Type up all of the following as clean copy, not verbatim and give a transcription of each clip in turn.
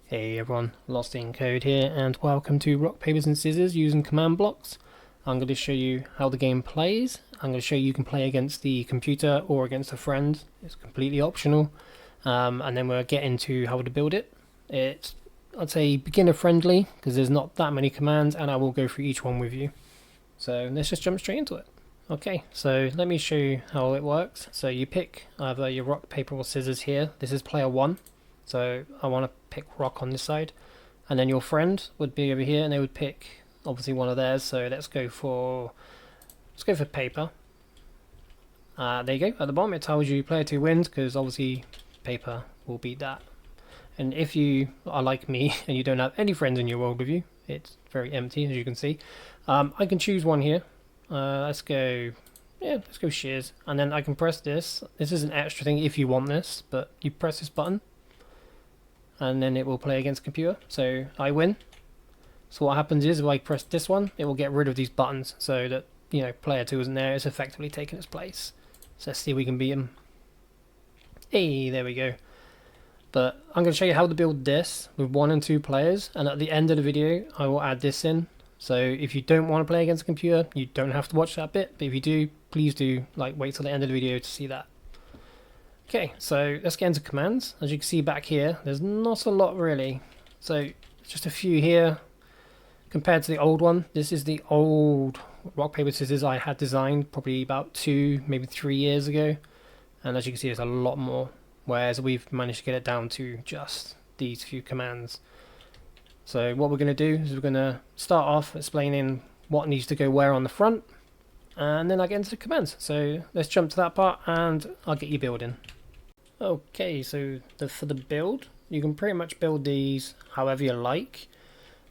Hey everyone, Lost in Code here, and welcome to Rock, Papers and Scissors using command blocks. I'm going to show you how the game plays. I'm going to show you can play against the computer or against a friend. It's completely optional. And then we'll get into how to build it. It's, I'd say, beginner friendly because there's not that many commands, and I will go through each one with you. So let's just jump straight into it. Okay, so let me show you how it works. So you pick either your rock, paper or scissors here. This is player 1. So I want to pick rock on this side, and then your friend would be over here and they would pick obviously one of theirs. So let's go for paper. There you go. At the bottom it tells you player 2 wins because obviously paper will beat that. And if you are like me and you don't have any friends in your world with you, it's very empty, as you can see. I can choose one here. Let's go shears, and then I can press this. This is an extra thing if you want this, but you press this button and then it will play against computer. So I win. So what happens is if I press this one, it will get rid of these buttons so that, you know, player 2 isn't there. It's effectively taking its place. So let's see if we can beat him. Hey, there we go. But I'm going to show you how to build this with 1 and 2 players, and at the end of the video I will add this in. So if you don't want to play against a computer, you don't have to watch that bit, but if you do, please do wait till the end of the video to see that. Okay, so let's get into commands. As you can see back here, there's not a lot really. So just a few here compared to the old one. This is the old rock, paper, scissors I had designed probably about 2, maybe 3 years ago. And as you can see, there's a lot more, whereas we've managed to get it down to just these few commands. So what we're going to do is we're going to start off explaining what needs to go where on the front, and then I get into the commands. So let's jump to that part and I'll get you building. Okay, so for the build, you can pretty much build these however you like.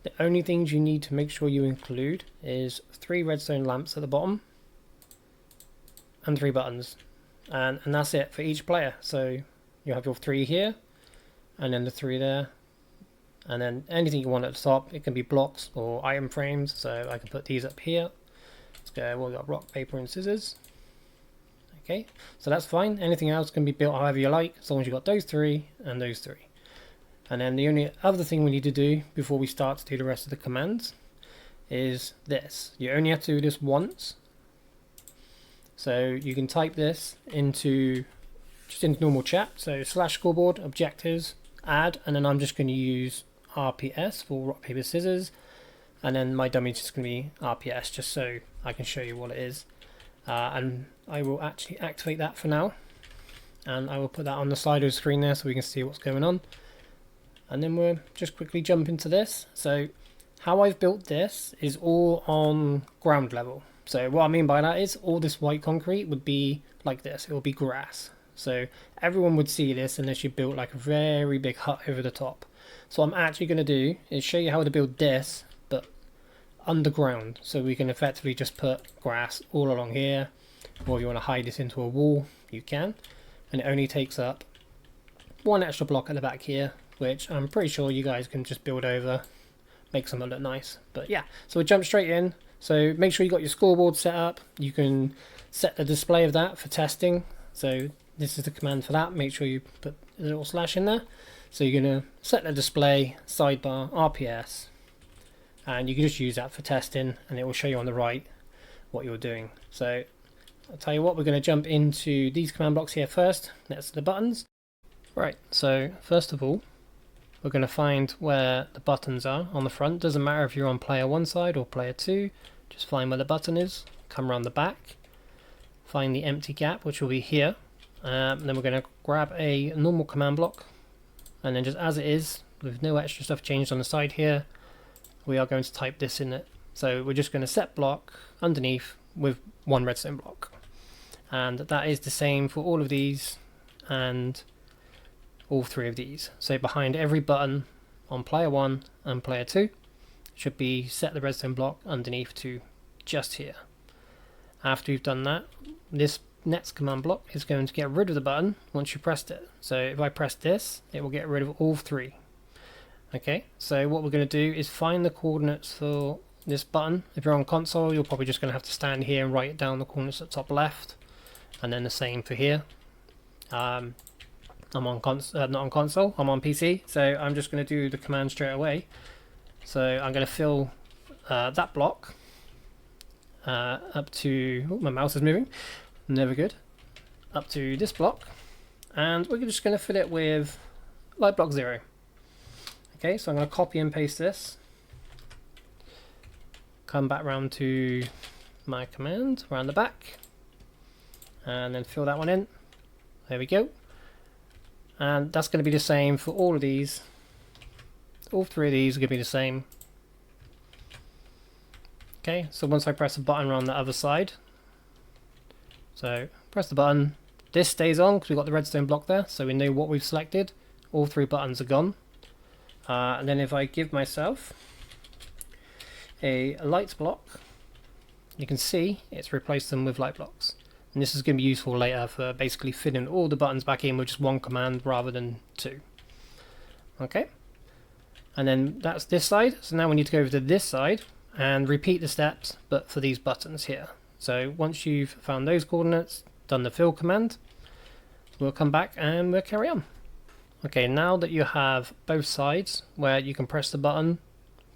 The only things you need to make sure you include is 3 redstone lamps at the bottom and 3 buttons, and that's it for each player. So you have your 3 here and then the 3 there, and then anything you want at the top. It can be blocks or item frames, so I can put these up here. Let's go, we've got rock, paper and scissors. Okay, so that's fine. Anything else can be built however you like, as long as you've got those 3 and those 3. And then the only other thing we need to do before we start to do the rest of the commands is this. You only have to do this once. So you can type this into normal chat. So /scoreboard objectives add, and then I'm just going to use RPS for rock, paper, scissors, and then my dummy is just going to be RPS just so I can show you what it is. And I will actually activate that for now, and I will put that on the side of the screen there so we can see what's going on. And then we'll just quickly jump into this. So how I've built this is all on ground level. So what I mean by that is all this white concrete would be like this. It will be grass. So everyone would see this unless you built like a very big hut over the top. So what I'm actually going to do is show you how to build this, but underground. So we can effectively just put grass all along here, or if you want to hide this into a wall, you can. And it only takes up 1 extra block at the back here, which I'm pretty sure you guys can just build over, make something look nice. But yeah, so we'll jump straight in. So make sure you got your scoreboard set up. You can set the display of that for testing. So this is the command for that. Make sure you put a little slash in there. So you're going to set the display sidebar RPS, and you can just use that for testing, and it will show you on the right what you're doing. So I'll tell you what, we're going to jump into these command blocks here first. That's the buttons. Right, so first of all, we're going to find where the buttons are on the front. Doesn't matter if you're on player 1 side or player 2, just find where the button is, come around the back, find the empty gap, which will be here. And then we're going to grab a normal command block, and then just as it is, with no extra stuff changed on the side here, we are going to type this in it. So we're just going to set block underneath with 1 redstone block, and that is the same for all of these and all 3 of these. So behind every button on player 1 and player 2 should be set the redstone block underneath to just here. After you've done that, this next command block is going to get rid of the button once you pressed it. So if I press this, it will get rid of all 3. Okay, so what we're going to do is find the coordinates for this button. If you're on console, you're probably just going to have to stand here and write it down the coordinates at top left, and then the same for here. I'm on not on console, I'm on PC, so I'm just going to do the command straight away. So I'm going to fill that block up to, oh, my mouse is moving, never good, up to this block, and we're just going to fill it with light block 0. Okay, so I'm going to copy and paste this, come back round to my command, around the back, and then fill that one in. There we go. And that's going to be the same for all of these. All 3 of these are going to be the same. Okay, so once I press the button on the other side, so press the button, this stays on because we've got the redstone block there, so we know what we've selected. All 3 buttons are gone. And then if I give myself a light block, you can see it's replaced them with light blocks. And this is going to be useful later for basically fitting all the buttons back in with just 1 command rather than 2. Okay, and then that's this side. So now we need to go over to this side and repeat the steps, but for these buttons here. So once you've found those coordinates, done the fill command, we'll come back and we'll carry on. Okay, now that you have both sides where you can press the button,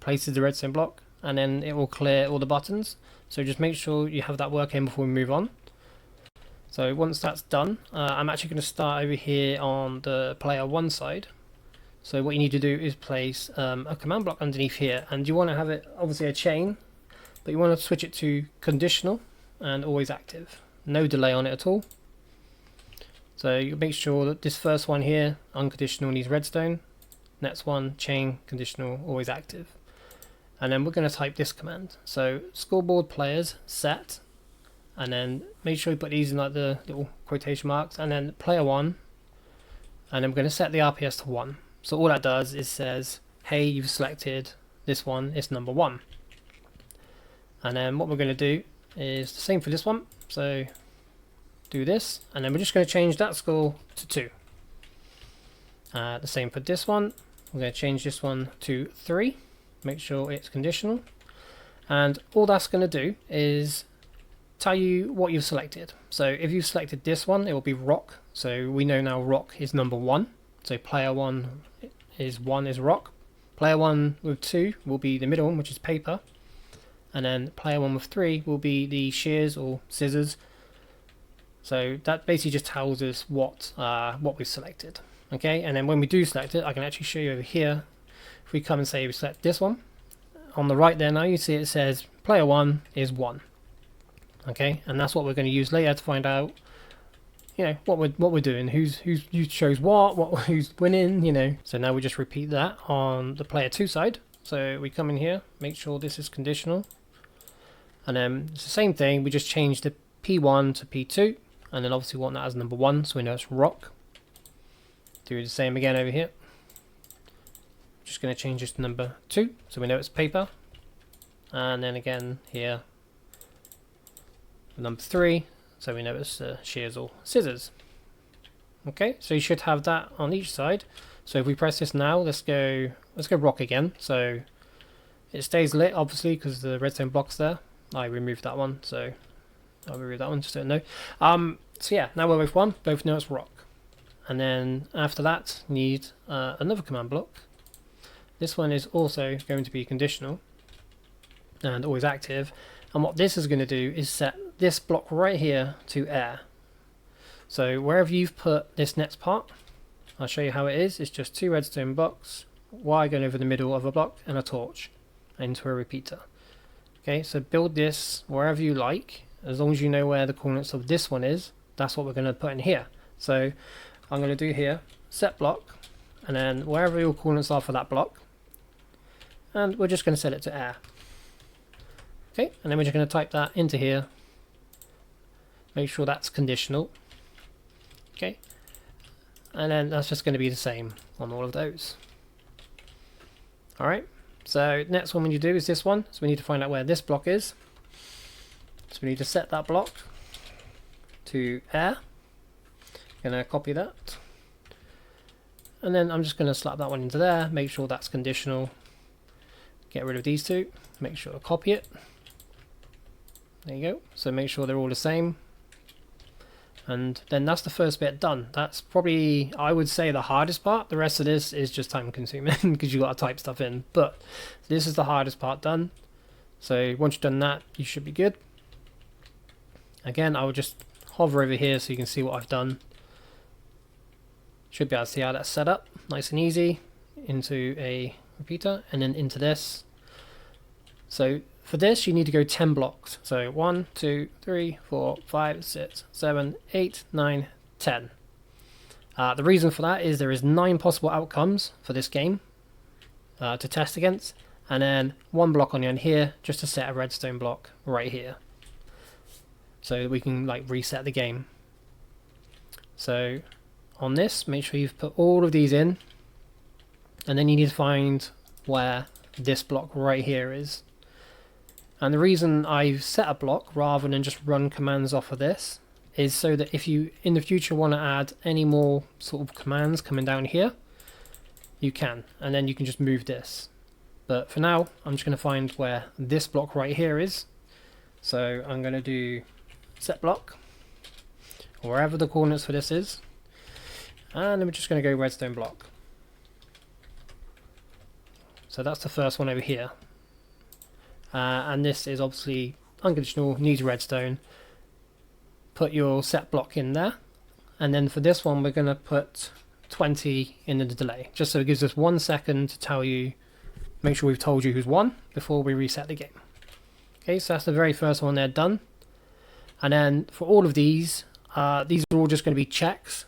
places the redstone block, and then it will clear all the buttons. So just make sure you have that working before we move on. So once that's done, I'm actually going to start over here on the player 1 side. So what you need to do is place a command block underneath here, and you want to have it obviously a chain, but you want to switch it to conditional and always active. No delay on it at all. So you make sure that this first one here, unconditional, needs redstone. Next one, chain, conditional, always active. And then we're going to type this command. So scoreboard players set, and then make sure you put these in like the little quotation marks, and then player 1, and then we're going to set the RPS to 1. So all that does is says, hey, you've selected this one, it's number 1. And then what we're going to do is the same for this one. So do this, and then we're just going to change that score to 2. The same for this one. We're going to change this one to 3. Make sure it's conditional. And all that's going to do is tell you what you've selected. So if you've selected this one, it will be rock. So we know now rock is number 1. So player 1 is rock. Player 1 with 2 will be the middle one, which is paper. And then player 1 with 3 will be the shears or scissors. So that basically just tells us what we've selected. Okay, and then when we do select it, I can actually show you over here. If we come and say we select this one, on the right there now you see it says player 1 is 1. Okay, and that's what we're going to use later to find out, you know, what we're doing, who chose who's winning, you know. So now we just repeat that on the player 2 side. So we come in here, make sure this is conditional, and then it's the same thing. We just change the P1 to P2, and then obviously we want that as number 1, so we know it's rock. Do the same again over here. Just going to change this to number 2, so we know it's paper, and then again here number 3, so we know it's shears or scissors. Okay, so you should have that on each side. So if we press this now, let's go rock again. So it stays lit obviously because the redstone block's there. I removed that one, so I'll remove that one just so you know. So yeah, now we're both 1, both know it's rock. And then after that, need another command block. This one is also going to be conditional and always active. And what this is going to do is set this block right here to air. So wherever you've put this next part, I'll show you how it is. It's just 2 redstone blocks, wire going over the middle of a block, and a torch into a repeater. Okay, so build this wherever you like, as long as you know where the coordinates of this one is. That's what we're going to put in here. So I'm going to do here set block, and then wherever your coordinates are for that block, and we're just going to set it to air. Okay, and then we're just going to type that into here. Make sure that's conditional. Okay, and then that's just going to be the same on all of those. Alright, so next one we need to do is this one. So we need to find out where this block is. So we need to set that block to air. Going to copy that. And then I'm just going to slap that one into there. Make sure that's conditional. Get rid of these 2. Make sure to copy it. There you go. So make sure they're all the same. And then that's the first bit done. That's probably, I would say, the hardest part. The rest of this is just time consuming because you've got to type stuff in. But this is the hardest part done. So once you've done that, you should be good. Again, I will just hover over here so you can see what I've done. Should be able to see how that's set up. Nice and easy. Into a repeater and then into this. So for this, you need to go 10 blocks. So 1, 2, 3, 4, 5, 6, 7, 8, 9, 10. The reason for that is there is 9 possible outcomes for this game to test against, and then 1 block on the end here just to set a redstone block right here. So we can like reset the game. So on this, make sure you've put all of these in, and then you need to find where this block right here is. And the reason I've set a block rather than just run commands off of this is so that if you in the future want to add any more sort of commands coming down here, you can, and then you can just move this. But for now, I'm just going to find where this block right here is. So I'm going to do set block, or wherever the coordinates for this is, and I'm just going to go redstone block. So that's the first one over here. And this is obviously unconditional, needs redstone. Put your set block in there, and then for this one we're going to put 20 in the delay, just so it gives us 1 second to tell you, make sure we've told you who's won before we reset the game. Okay, so that's the very first one there done. And then for all of these are all just going to be checks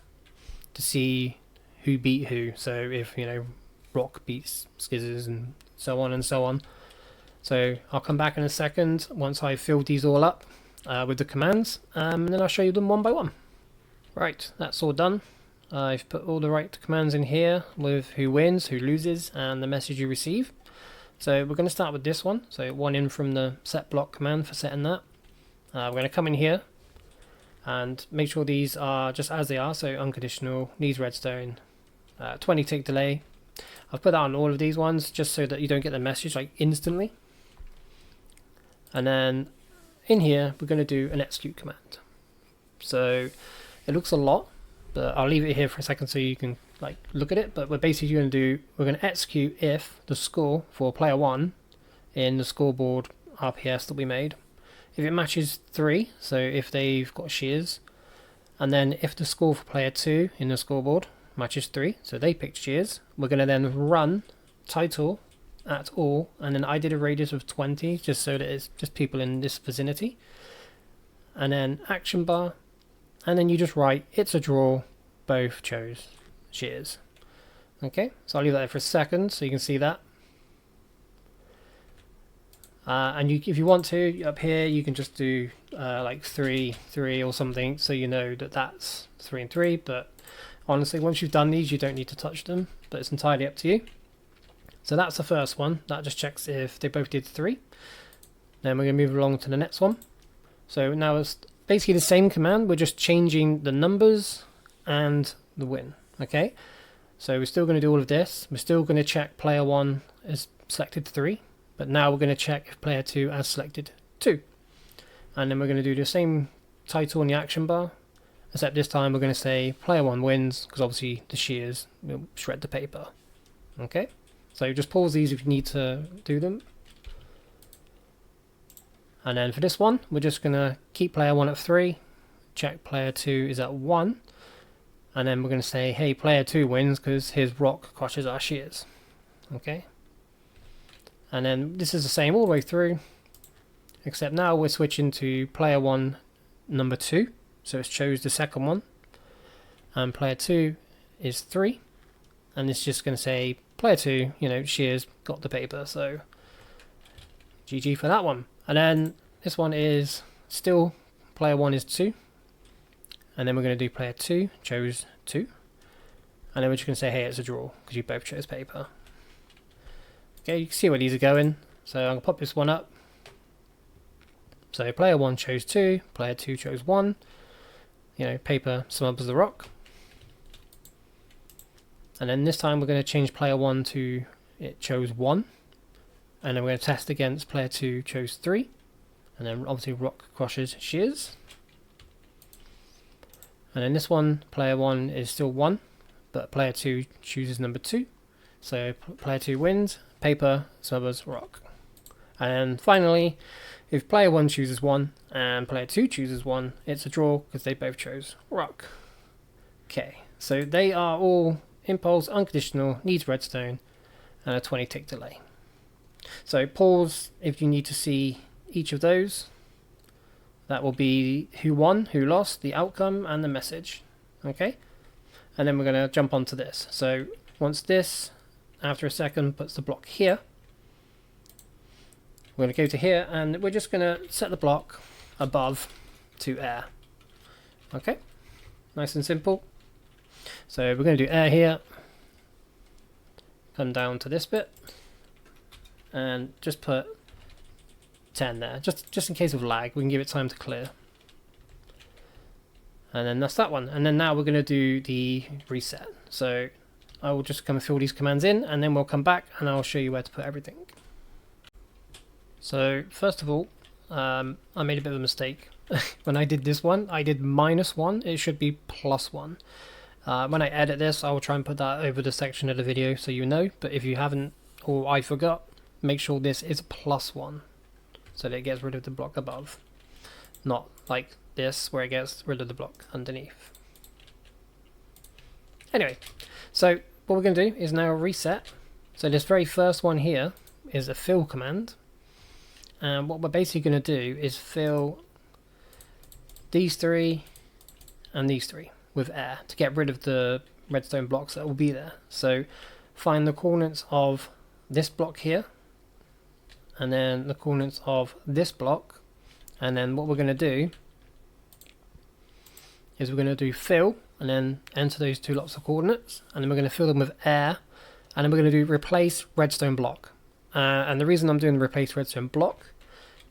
to see who beat who. So if, you know, Rock beats cShears and so on and so on. So I'll come back in a second once I've filled these all up with the commands, and then I'll show you them one by one. Right, that's all done. I've put all the right commands in here with who wins, who loses, and the message you receive. So we're going to start with this one. So 1 in from the set block command for setting that. We're going to come in here and make sure these are just as they are. So unconditional, needs redstone, 20 tick delay. I've put that on all of these ones just so that you don't get the message like instantly. And then in here we're going to do an execute command. So it looks a lot, but I'll leave it here for a second so you can like look at it. But we're basically going to do, we're going to execute if the score for player 1 in the scoreboard RPS that we made, if it matches 3, so if they've got shears, and then if the score for player 2 in the scoreboard matches 3, so they picked shears, we're going to then run title at all, and then I did a radius of 20 just so that it's just people in this vicinity, and then action bar, and then you just write it's a draw, both chose shears. Okay, so I'll leave that there for a second so you can see that. And if you want to, up here you can just do like 3, 3 or something, so you know that that's 3 and 3, but honestly once you've done these you don't need to touch them, but it's entirely up to you. So that's the first one, that just checks if they both did 3. Then we're going to move along to the next one. So now it's basically the same command, we're just changing the numbers and the win. Okay, so we're still going to do all of this, we're still going to check player 1 is selected 3, but now we're going to check if player 2 has selected 2. And then we're going to do the same title in the action bar, except this time we're going to say player 1 wins, because obviously the shears will shred the paper. Okay, so just pause these if you need to do them. And then for this one, we're just going to keep player 1 at 3, check player 2 is at 1, and then we're going to say, hey, player 2 wins because his rock crushes our shears. Okay, and then this is the same all the way through, except now we're switching to player 1 number 2, so it's chose the second one, and player 2 is 3, and it's just going to say player 2, you know, shears got the paper, so GG for that one. And then this one is still player 1 is 2, and then we're going to do player 2 chose 2, and then we're just going to say, hey, it's a draw because you both chose paper. Okay, you can see where these are going, so I'm going to pop this one up. So player 1 chose 2, player 2 chose 1, you know, paper smubs the rock. And then this time we're going to change player 1 to it chose 1, and then we're going to test against player 2 chose 3, and then obviously rock crushes shears. And then this one, player 1 is still 1, but player 2 chooses number 2. So player 2 wins, paper, smothers, rock. And finally, if player 1 chooses 1 and player 2 chooses 1, it's a draw because they both chose rock. Okay, so they are all impulse, unconditional, needs redstone, and a 20 tick delay. So pause if you need to see each of those. That will be who won, who lost, the outcome, and the message. Okay, and then we're going to jump onto this. So once this, after a second, puts the block here, we're going to go to here, and we're just going to set the block above to air. Okay, nice and simple. So we're going to do air here, come down to this bit, and just put 10 there, just in case of lag. We can give it time to clear. And then that's that one. And then now we're going to do the reset. So I will just come and fill these commands in, and then we'll come back and I'll show you where to put everything. So first of all, I made a bit of a mistake. When I did this one, I did -1. It should be +1. When I edit this, I will try and put that over the section of the video so you know. But if you haven't, or I forgot, make sure this is +1. So that it gets rid of the block above. Not like this, where it gets rid of the block underneath. Anyway, so what we're going to do is now reset. So this very first one here is a fill command. And what we're basically going to do is fill these 3 and these 3 with air to get rid of the redstone blocks that will be there. So find the coordinates of this block here, and then the coordinates of this block, and then what we're going to do is we're going to do fill and then enter those 2 lots of coordinates, and then we're going to fill them with air, and then we're going to do replace redstone block. And the reason I'm doing the replace redstone block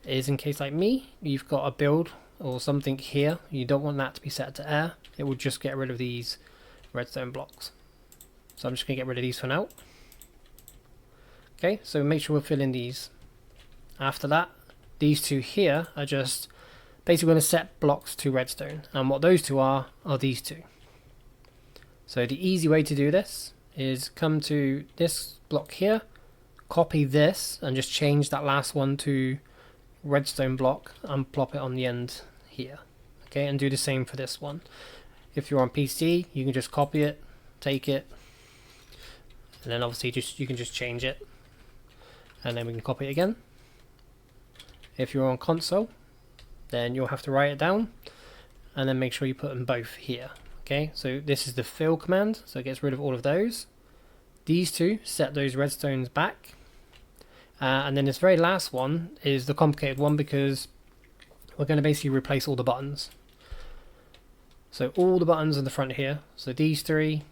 is in case, like me, you've got a build or something here, you don't want that to be set to air, it will just get rid of these redstone blocks. So I'm just going to get rid of these for now. Okay, so make sure we're filling these. After that, these 2 here are just basically going to set blocks to redstone, and what those 2 are these 2. So the easy way to do this is come to this block here, copy this, and just change that last one to redstone block and plop it on the end here. Okay, and do the same for this one. If you're on PC, you can just copy it, take it, and then obviously you can just change it, and then we can copy it again. If you're on console, then you'll have to write it down, and then make sure you put them both here. Okay, so this is the fill command, so it gets rid of all of those. These 2 set those redstones back, and then this very last one is the complicated one because we're going to basically replace all the buttons. So all the buttons in the front here, so these 3,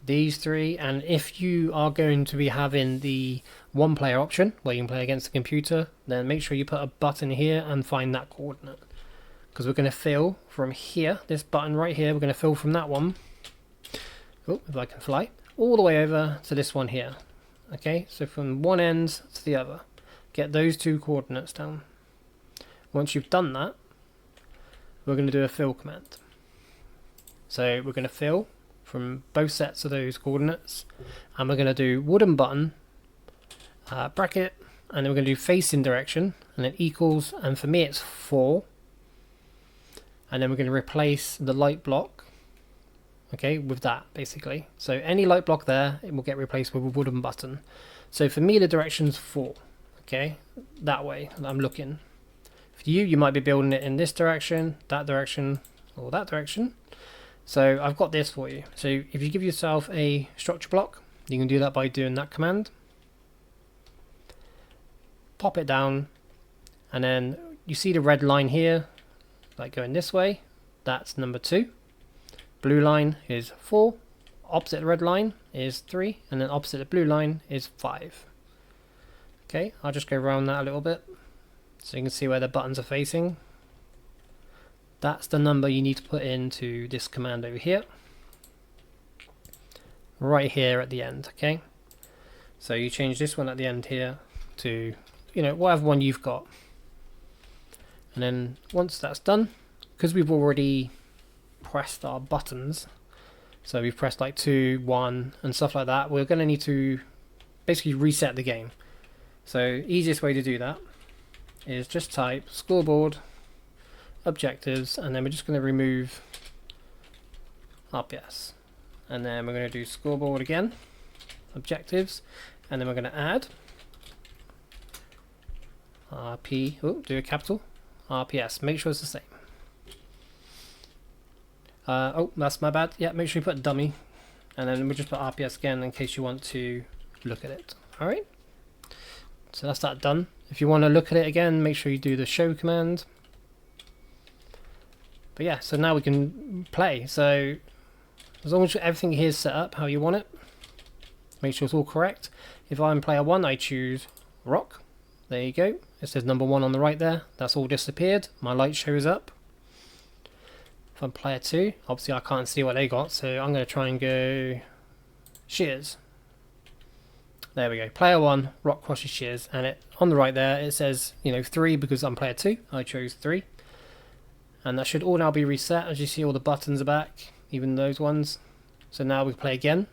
and if you are going to be having the 1-player option where you can play against the computer, then make sure you put a button here and find that coordinate, because we're going to fill from here, this button right here, we're going to fill from that one, oh, if I can fly, all the way over to this one here. Okay, so from one end to the other, get those 2 coordinates down. Once you've done that, we're going to do a fill command. So we're going to fill from both sets of those coordinates, and we're going to do wooden button, bracket, and then we're going to do facing direction, and then equals, and for me it's 4, and then we're going to replace the light block, okay, with that basically. So any light block there, it will get replaced with a wooden button. So for me the direction's 4, okay, that way I'm looking. For you, you might be building it in this direction, or that direction. So I've got this for you. So if you give yourself a structure block, you can do that by doing that command. Pop it down, and then you see the red line here, like going this way, that's number 2. Blue line is 4, opposite the red line is 3, and then opposite the blue line is 5. Okay, I'll just go around that a little bit so you can see where the buttons are facing. That's the number you need to put into this command over here, right here at the end. Okay, so you change this one at the end here to, you know, whatever one you've got, and then once that's done, because we've already pressed our buttons, so we've pressed like 2, 1 and stuff like that, we're going to need to basically reset the game. So easiest way to do that is just type scoreboard objectives, and then we're just going to remove RPS, and then we're going to do scoreboard again, objectives, and then we're going to add do a capital RPS, make sure it's the same. Oh, that's my bad. Yeah, make sure you put dummy, and then we'll just put RPS again in case you want to look at it. Alright, so that's that done. If you want to look at it again, make sure you do the show command. But yeah, so now we can play. So as long as everything here is set up how you want it, make sure it's all correct. If I'm player 1, I choose rock. There you go. It says number 1 on the right there. That's all disappeared. My light shows up. If I'm player 2, obviously I can't see what they got, so I'm going to try and go shears. There we go. Player 1, rock crosses shears, and it on the right there it says 3 because I'm player 2. I chose 3, and that should all now be reset. As you see, all the buttons are back, even those ones. So now we play again.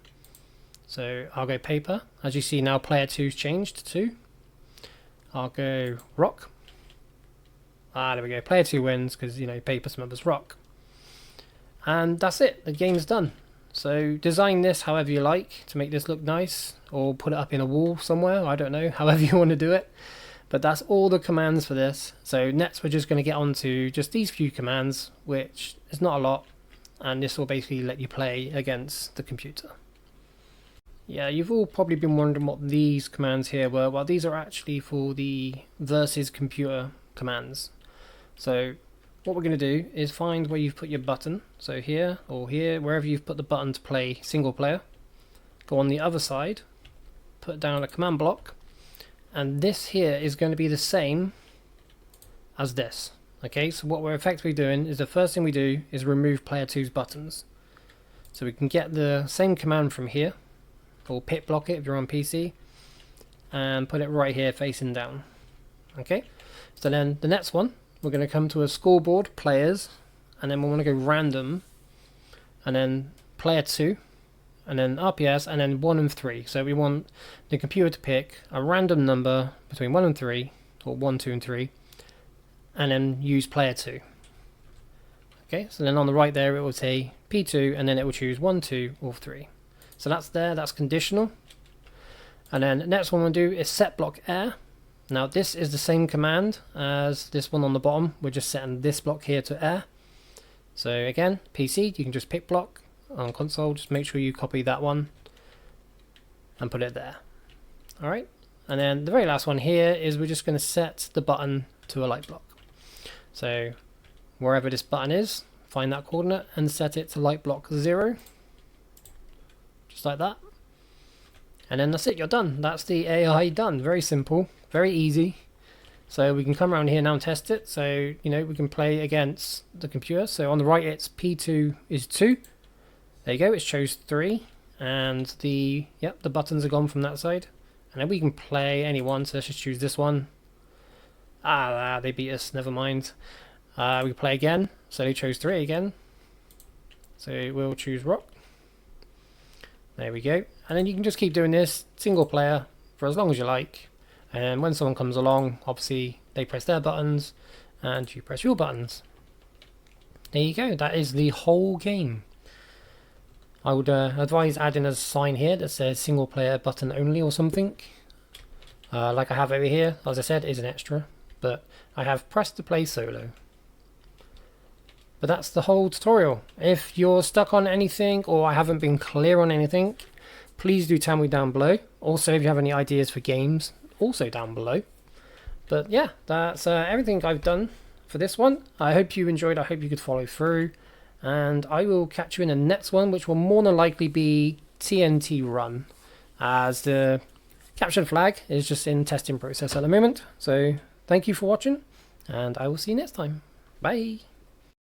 So I'll go paper. As you see now, player 2's changed to 2. I'll go rock. There we go. Player 2 wins because paper smothers rock. And that's it, the game's done. So design this however you like to make this look nice, or put it up in a wall somewhere, I don't know, however you want to do it. But that's all the commands for this. So next we're just going to get on to just these few commands, which is not a lot, and this will basically let you play against the computer. Yeah, you've all probably been wondering what these commands here were. Well, these are actually for the versus computer commands. So what we're going to do is find where you've put your button. So here or here, wherever you've put the button to play single player. Go on the other side, put down a command block, and this here is going to be the same as this. Okay, so what we're effectively doing is the first thing we do is remove player 2's buttons. So we can get the same command from here, or pit block it if you're on PC, and put it right here facing down. Okay, so then the next one, we're going to come to a scoreboard, players, and then we want to go random, and then player 2, and then RPS, and then 1 and 3. So we want the computer to pick a random number between 1 and 3, or 1, 2 and 3, and then use player 2. Okay, so then on the right there it will say P2, and then it will choose 1, 2, or 3. So that's there, that's conditional. And then the next one we'll do is set block air. Now this is the same command as this one on the bottom. We're just setting this block here to air. So again, PC, you can just pick block. On console, just make sure you copy that one and put it there. Alright, and then the very last one here is we're just going to set the button to a light block. So wherever this button is, find that coordinate and set it to light block 0. Just like that. And then that's it, you're done. That's the AI done. Very simple, very easy. So we can come around here now and test it. So, we can play against the computer. So on the right, it's P2 is 2. There you go, it shows 3. And the buttons are gone from that side. And then we can play any one. So let's just choose this one. They beat us, never mind. We can play again. So they chose 3 again. So we'll choose rock. There we go. And then you can just keep doing this single player for as long as you like. And when someone comes along, obviously they press their buttons and you press your buttons. There you go. That is the whole game. I would advise adding a sign here that says single player button only or something. Like I have over here, as I said, is an extra. But I have pressed to play solo. But that's the whole tutorial. If you're stuck on anything or I haven't been clear on anything, please do tell me down below. Also, if you have any ideas for games, also down below. But yeah, that's everything I've done for this one. I hope you enjoyed. I hope you could follow through. And I will catch you in the next one, which will more than likely be TNT Run, as the captured flag is just in testing process at the moment. So thank you for watching, and I will see you next time. Bye.